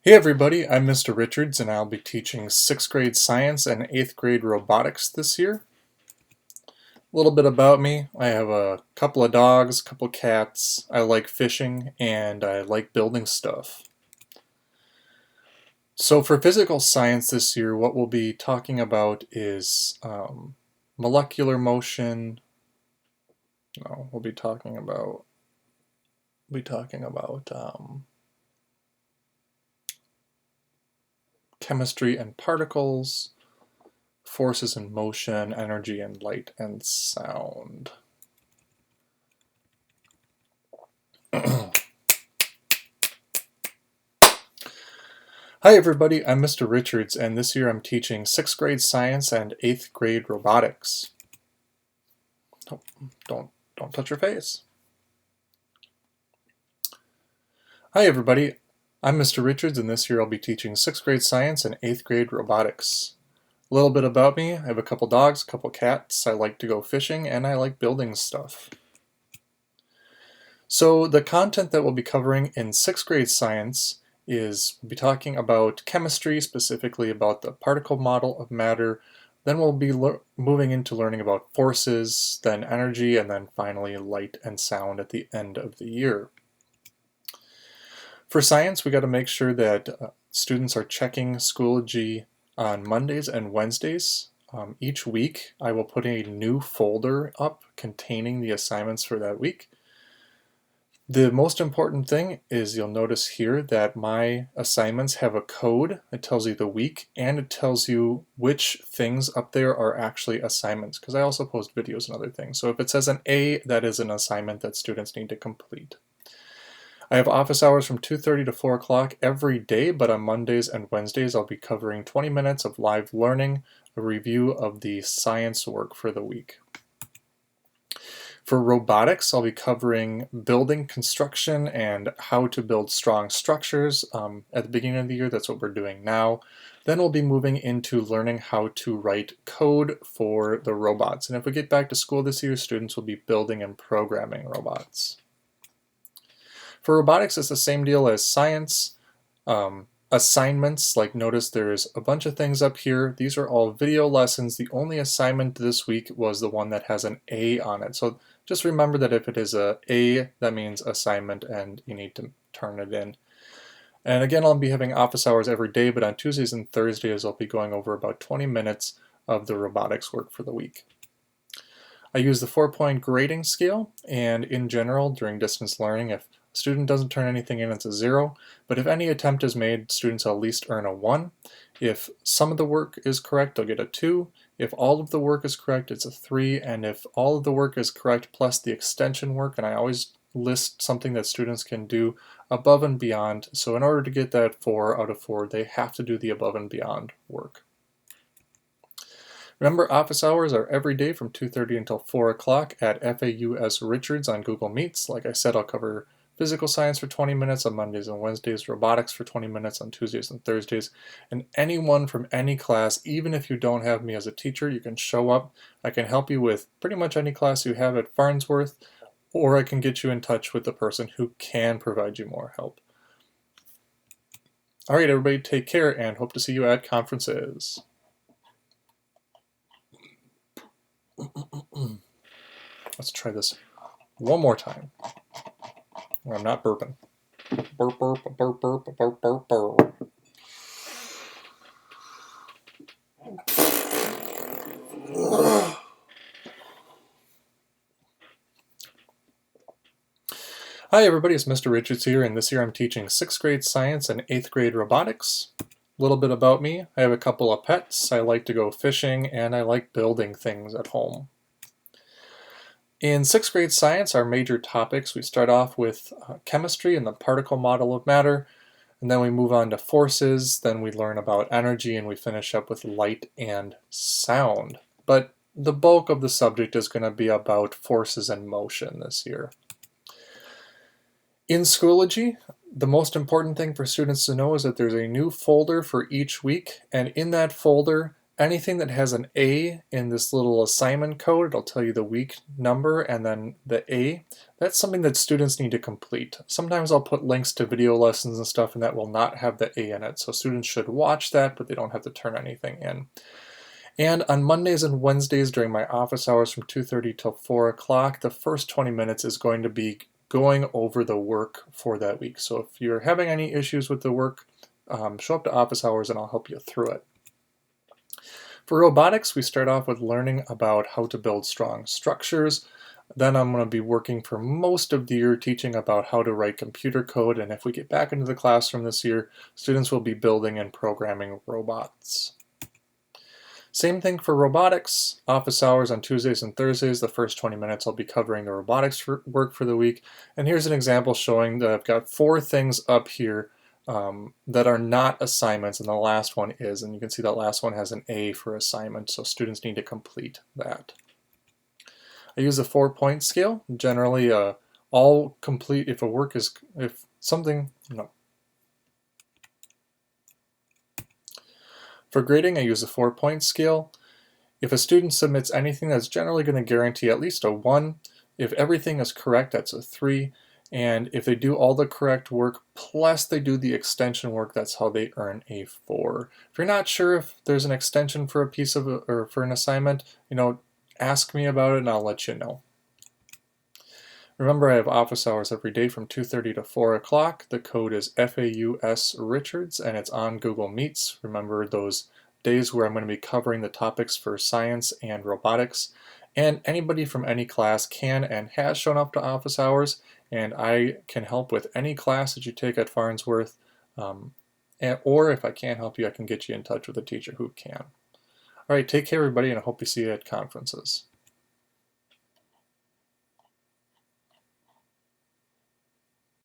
Hey everybody, I'm Mr. Richards and I'll be teaching 6th grade science and 8th grade robotics this year. A little bit about me: I have a couple of dogs, a couple of cats, I like fishing, and I like building stuff. So for physical science this year, what we'll be talking about is molecular motion. No, we'll be talking about chemistry and particles, forces and motion, energy and light and sound. Hi everybody, I'm Mr. Richards and this year I'm teaching 6th grade science and 8th grade robotics. Oh, don't touch your face. Hi everybody, I'm Mr. Richards and this year I'll be teaching 6th grade science and 8th grade robotics. A little bit about me: I have a couple dogs, a couple cats, I like to go fishing, and I like building stuff. So the content that we'll be covering in 6th grade science is we'll be talking about chemistry, specifically about the particle model of matter. Then we'll be moving into learning about forces, then energy, and then finally light and sound at the end of the year. For science, we got to make sure that students are checking Schoology on Mondays and Wednesdays. Each week, I will put a new folder up containing the assignments for that week. The most important thing is you'll notice here that my assignments have a code. It tells you the week and it tells you which things up there are actually assignments, because I also post videos and other things. So if it says an A, that is an assignment that students need to complete. I have office hours from 2:30 to 4 o'clock every day, but on Mondays and Wednesdays I'll be covering 20 minutes of live learning, a review of the science work for the week. For robotics, I'll be covering building construction and how to build strong structures. At the beginning of the year, that's what we're doing now. Then we'll be moving into learning how to write code for the robots. And if we get back to school this year, students will be building and programming robots. For robotics, it's the same deal as science. Assignments, like notice there's a bunch of things up here. These are all video lessons. The only assignment this week was the one that has an A on it. So just remember that if it is a A, that means assignment and you need to turn it in. And again, I'll be having office hours every day, but on Tuesdays and Thursdays I'll be going over about 20 minutes of the robotics work for the week. I use the 4-point grading scale, and in general, during distance learning, if a student doesn't turn anything in, it's a 0, but if any attempt is made, students will at least earn a 1. If some of the work is correct, they'll get a 2. If all of the work is correct, it's a 3, and if all of the work is correct plus the extension work, and I always list something that students can do above and beyond, so in order to get that 4 out of 4, they have to do the above and beyond work. Remember, office hours are every day from 2:30 until 4 o'clock at FAUS Richards on Google Meets. Like I said, I'll cover physical science for 20 minutes on Mondays and Wednesdays, robotics for 20 minutes on Tuesdays and Thursdays, and anyone from any class, even if you don't have me as a teacher, you can show up. I can help you with pretty much any class you have at Farnsworth, or I can get you in touch with the person who can provide you more help. All right, everybody, take care and hope to see you at conferences. Let's try this one more time. I'm not burping. Burp, burp, burp, burp, burp, burp, burp. Hi everybody, it's Mr. Richards here, and this year I'm teaching 6th grade science and 8th grade robotics. A little bit about me: I have a couple of pets, I like to go fishing, and I like building things at home. In 6th grade science, our major topics, we start off with chemistry and the particle model of matter, and then we move on to forces, then we learn about energy, and we finish up with light and sound. But the bulk of the subject is going to be about forces and motion this year. In Schoology, the most important thing for students to know is that there's a new folder for each week, and in that folder Anything that has an A in this little assignment code, it'll tell you the week number and then the A. That's something that students need to complete. Sometimes I'll put links to video lessons and stuff and that will not have the A in it. So students should watch that, but they don't have to turn anything in. And on Mondays and Wednesdays during my office hours from 2:30 till 4 o'clock, the first 20 minutes is going to be going over the work for that week. So if you're having any issues with the work, show up to office hours and I'll help you through it. For robotics, we start off with learning about how to build strong structures. Then I'm going to be working for most of the year teaching about how to write computer code, and if we get back into the classroom this year, students will be building and programming robots. Same thing for robotics. Office hours on Tuesdays and Thursdays. The first 20 minutes I'll be covering the robotics work for the week. And here's an example showing that I've got 4 things up here that are not assignments, and the last one is. And you can see that last one has an A for assignment, so students need to complete that. I use a 4-point scale. Generally, all complete if For grading, I use a 4-point scale. If a student submits anything, that's generally going to guarantee at least a 1. If everything is correct, that's a 3. And if they do all the correct work, plus they do the extension work, that's how they earn a 4. If you're not sure if there's an extension for a piece of, or for an assignment, ask me about it and I'll let you know. Remember, I have office hours every day from 2:30 to 4 o'clock. The code is FAUS Richards and it's on Google Meets. Remember those days where I'm going to be covering the topics for science and robotics. And anybody from any class can and has shown up to office hours, and I can help with any class that you take at Farnsworth. Or if I can't help you, I can get you in touch with a teacher who can. All right, take care everybody, and I hope to see you at conferences.